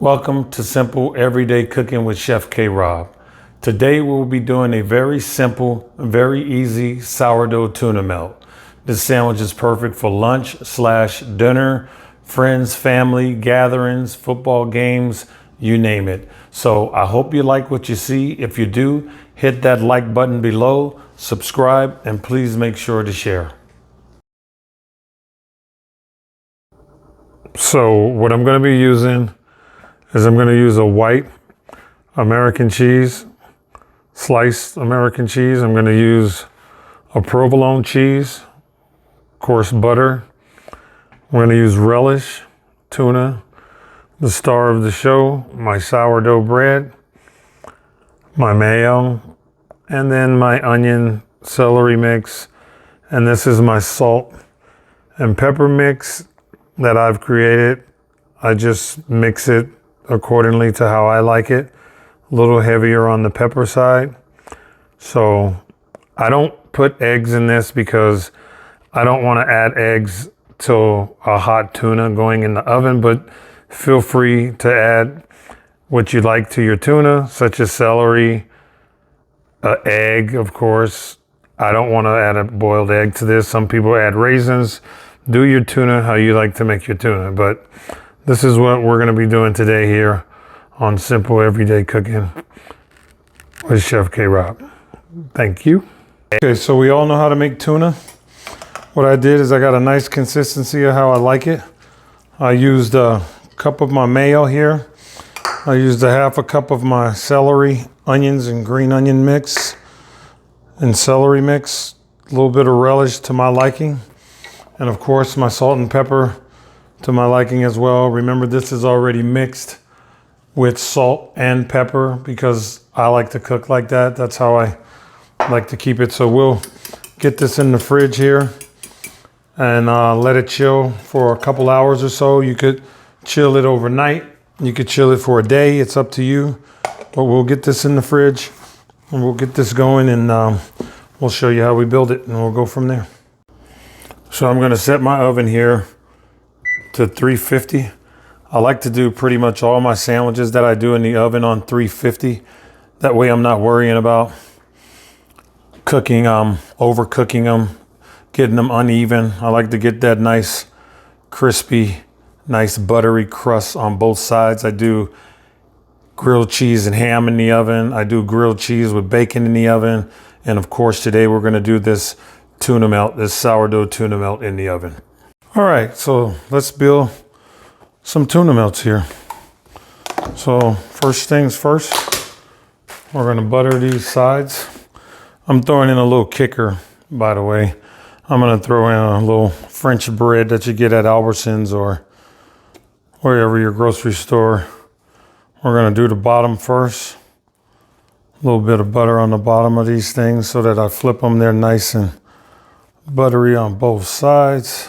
Welcome to Simple Everyday Cooking with Chef K. Rob. Today we'll be doing a very simple, very easy sourdough tuna melt. This sandwich is perfect for lunch/dinner, friends, family, gatherings, football games, you name it. So I hope you like what you see. If you do, hit that like button below, subscribe, and please make sure to share. So what I'm going to be using is I'm going to use a white American cheese, sliced American cheese. I'm going to use a provolone cheese, of course butter. I'm going to use relish, tuna, the star of the show, my sourdough bread, my mayo, and then my onion celery mix. And this is my salt and pepper mix that I've created. I just mix it accordingly to how I like it. A little heavier on the pepper side. So I don't put eggs in this because I don't want to add eggs to a hot tuna going in the oven, but feel free to add what you like to your tuna, such as celery, an egg, of course. I don't want to add a boiled egg to this. Some people add raisins. Do your tuna how you like to make your tuna, but this is what we're going to be doing today here on Simple Everyday Cooking with Chef K. Rob. Thank you. Okay, so we all know how to make tuna. What I did is I got a nice consistency of how I like it. I used a cup of my mayo here. I used a half a cup of my celery, onions, and green onion mix and celery mix. A little bit of relish to my liking. And of course, my salt and pepper to my liking as well. Remember, this is already mixed with salt and pepper because I like to cook like that. That's how I like to keep it. So we'll get this in the fridge here and let it chill for a couple hours or so. You could chill it overnight. You could chill it for a day. It's up to you. But we'll get this in the fridge and we'll get this going, and we'll show you how we build it, and we'll go from there. So I'm going to set my oven here to 350. I like to do pretty much all my sandwiches that I do in the oven on 350. That way I'm not worrying about cooking, overcooking them, getting them uneven. I like to get that nice, crispy, nice buttery crust on both sides. I do grilled cheese and ham in the oven. I do grilled cheese with bacon in the oven. And of course, today we're going to do this tuna melt, this sourdough tuna melt in the oven. All right, so let's build some tuna melts here. So first things first, we're gonna butter these sides. I'm throwing in a little kicker, by the way. I'm gonna throw in a little French bread that you get at Albertsons or wherever your grocery store. We're gonna do the bottom first. A little bit of butter on the bottom of these things so that I flip them. They're nice and buttery on both sides.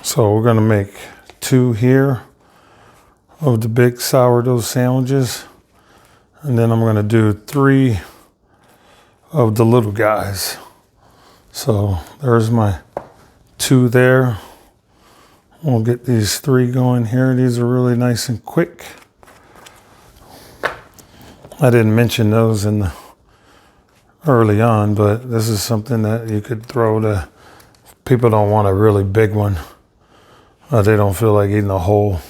So we're gonna make 2 here of the big sourdough sandwiches. And then I'm gonna do 3 of the little guys. So there's my 2 there. We'll get these 3 going here. These are really nice and quick. I didn't mention those in the early on, but this is something that you could throw to people don't want a really big one. They don't feel like eating a whole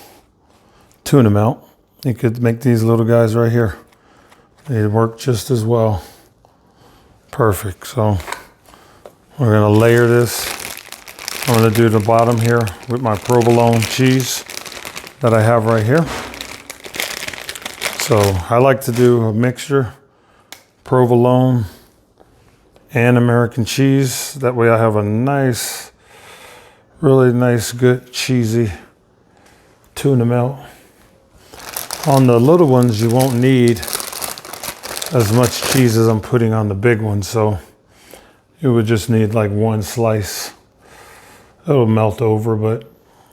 tuna melt. You could make these little guys right here. They work just as well. Perfect. So we're gonna layer this. I'm gonna do the bottom here with my provolone cheese that I have right here. So I like to do a mixture, provolone and American cheese. That way I have a nice, really nice, good, cheesy tuna melt. On the little ones, you won't need as much cheese as I'm putting on the big ones, so you would just need like 1 slice. It'll melt over, but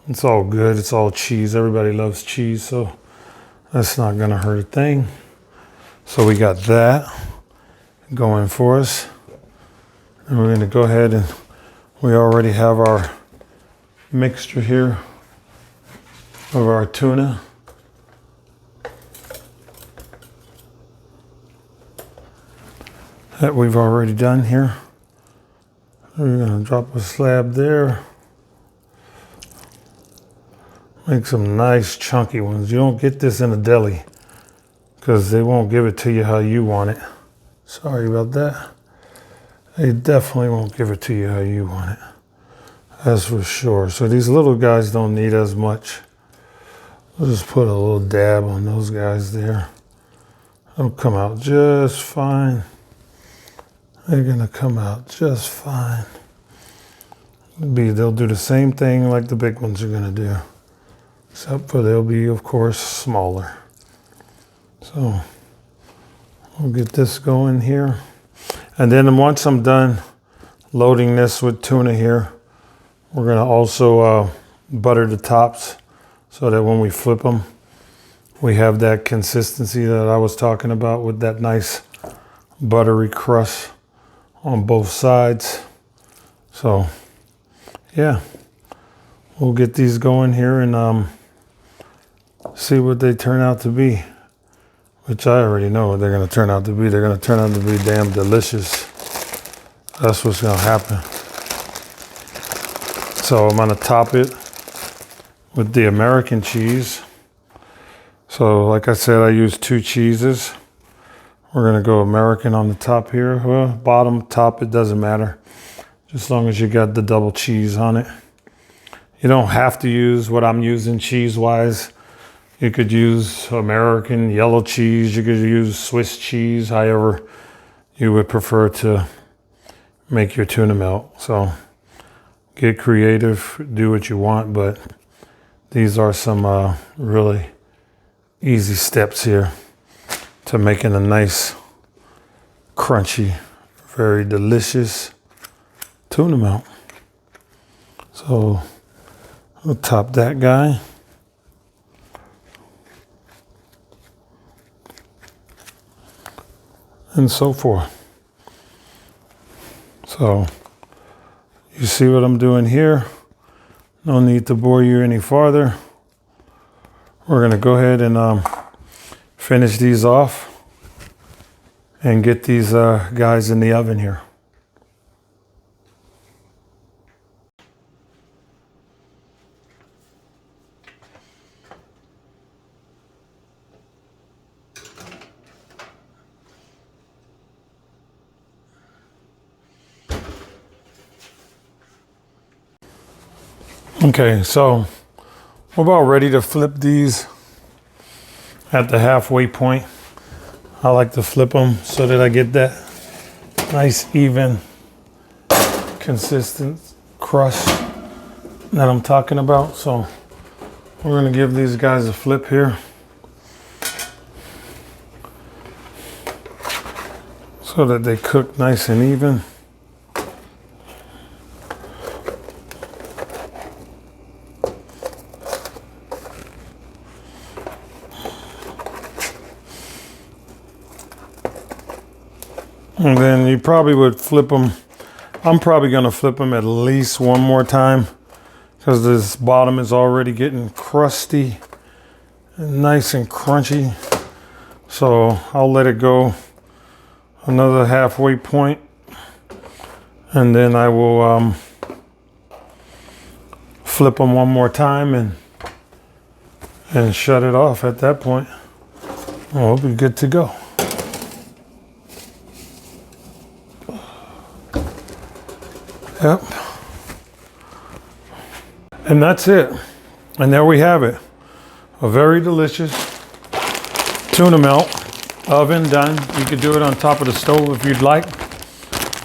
it's all good. It's all cheese. Everybody loves cheese, so that's not gonna hurt a thing. So we got that going for us. And we're gonna go ahead and we already have our mixture here of our tuna. That we've already done here. We're going to drop a slab there. Make some nice chunky ones. You don't get this in a deli because they won't give it to you how you want it. Sorry about that. They definitely won't give it to you how you want it. That's for sure. So these little guys don't need as much. We'll just put a little dab on those guys there. They'll come out just fine. They're gonna come out just fine. They'll do the same thing like the big ones are gonna do, except for they'll be, of course, smaller. So we'll get this going here. And then once I'm done loading this with tuna here, we're gonna also butter the tops so that when we flip them, we have that consistency that I was talking about with that nice buttery crust on both sides. So yeah, we'll get these going here and see what they turn out to be, which I already know what they're going to turn out to be. They're going to turn out to be damn delicious. That's what's going to happen. So I'm going to top it with the American cheese. So like I said, I use 2 cheeses. We're gonna go American on the top here. Well, bottom, top, it doesn't matter. Just as long as you got the double cheese on it. You don't have to use what I'm using cheese-wise. You could use American yellow cheese. You could use Swiss cheese, however you would prefer to make your tuna melt. So get creative, do what you want, but these are some really easy steps here to making a nice, crunchy, very delicious tuna melt. So we'll top that guy. And so forth. So you see what I'm doing here? No need to bore you any farther. We're gonna go ahead and finish these off and get these guys in the oven here. Okay, so we're about ready to flip these at the halfway point. I like to flip them so that I get that nice, even, consistent crust that I'm talking about. So we're gonna give these guys a flip here so that they cook nice and even. And then you probably would flip them. I'm probably going to flip them at least one more time because this bottom is already getting crusty and nice and crunchy. So I'll let it go another halfway point, and then I will flip them one more time and shut it off at that point. We'll be good to go. Yep. And that's it. And there we have it. A very delicious tuna melt, oven done. You could do it on top of the stove if you'd like.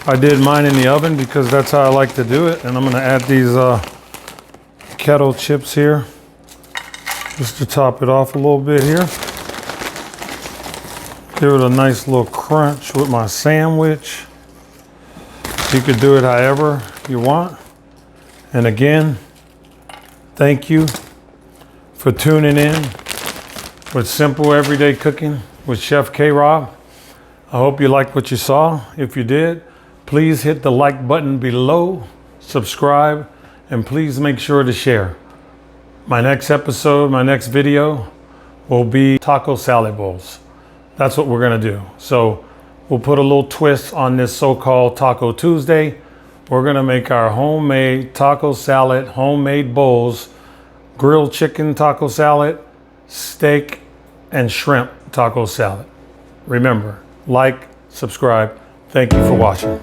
I did mine in the oven because that's how I like to do it. And I'm gonna add these kettle chips here just to top it off a little bit here. Give it a nice little crunch with my sandwich. You could do it however you want. And again, thank you for tuning in with Simple Everyday Cooking with Chef K-Rob. I hope you liked what you saw. If you did, please hit the like button below, subscribe, and please make sure to share. My next episode, my next video will be taco salad bowls. That's what we're gonna do. So we'll put a little twist on this so-called Taco Tuesday. We're gonna make our homemade taco salad, homemade bowls, grilled chicken taco salad, steak, and shrimp taco salad. Remember, like, subscribe. Thank you for watching.